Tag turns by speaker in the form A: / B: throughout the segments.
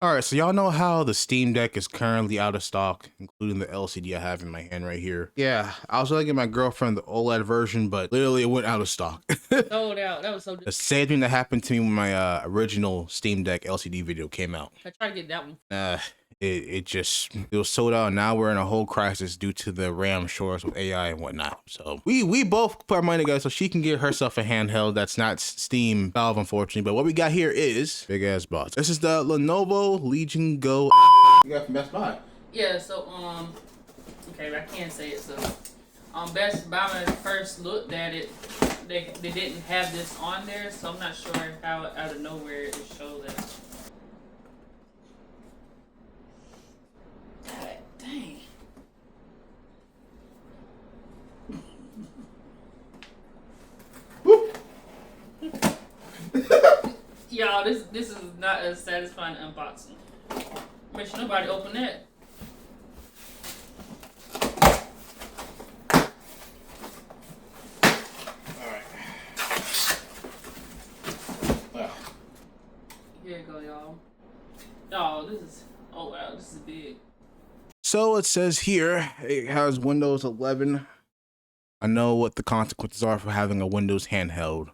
A: All right, so y'all know how the Steam Deck is currently out of stock, including the LCD I have in my hand right here. Yeah, I was gonna get my girlfriend the OLED version, but literally it went out of stock.
B: Sold out. That was so.
A: The same thing that happened to me when my original Steam Deck LCD video came out.
B: I tried to get that one.
A: It was sold out. And now we're in a whole crisis due to the RAM shorts with AI and whatnot. So we both put our money together so she can get herself a handheld that's not Steam Valve, unfortunately. But what we got here is big ass box. This is the Lenovo Legion Go. You got from Best Buy.
B: Yeah. So okay, I can't say it. So Best Buy, when I first looked at it, they didn't have this on there, so I'm not sure how out of nowhere it showed that. Dang. Y'all, this is not a satisfying unboxing. Make sure nobody open that.
A: Alright. Well.
B: Here you go, y'all. Y'all, this is, oh wow, this is big.
A: So it says here it has Windows 11. I know what the consequences are for having a Windows handheld.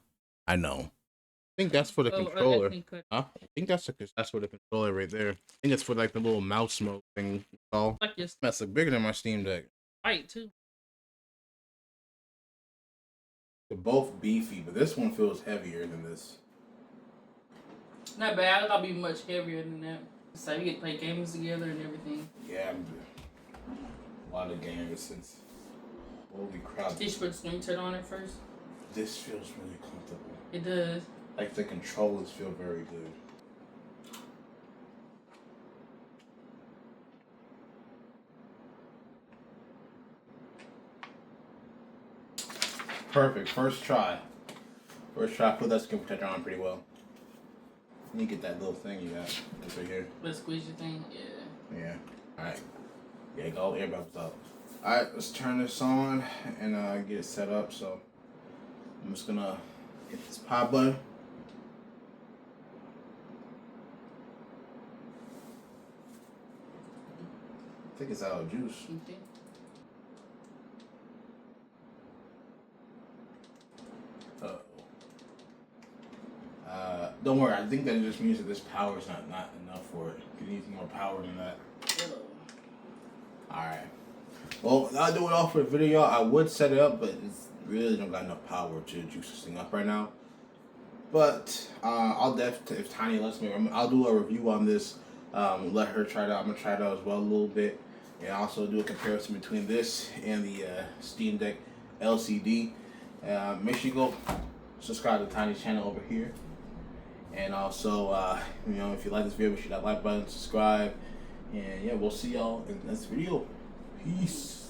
A: I know. I think that's for the controller. Huh? I think that's for the controller right there. I think it's for like the little mouse mode thing. Oh,
B: Like this.
A: that's like bigger than my Steam Deck.
B: White too.
A: They're both beefy, but this one feels heavier than this.
B: Not bad. I thought it'd be much heavier than that. So we get to play games together and everything.
A: Yeah, a lot of games since. Holy crap!
B: Did you put the screen turn on it first?
A: This feels really comfortable.
B: It does.
A: Like the controllers feel very good. Perfect. First try. Put that screen protector on pretty well. You get that little thing you got. That's right here.
B: Let's squeeze your thing. Yeah.
A: Yeah. Alright. Yeah, go all earbuds out. Alright, let's turn this on and get it set up. So I'm just gonna hit this power button. I think it's out of juice.
B: Okay.
A: Don't worry, I think that just means that this power is not enough for it. You need more power than that. Alright. Well, I'll do it all for the video. I would set it up, but it's really don't got enough power to juice this thing up right now. But I'll if Tiny lets me, I'll do a review on this. Let her try it out. I'm gonna try it out as well a little bit, and also do a comparison between this and the Steam Deck LCD. Make sure you go subscribe to Tiny's channel over here, and also you know, if you like this video, make sure that like button, subscribe, and yeah, we'll see y'all in the next video. Peace.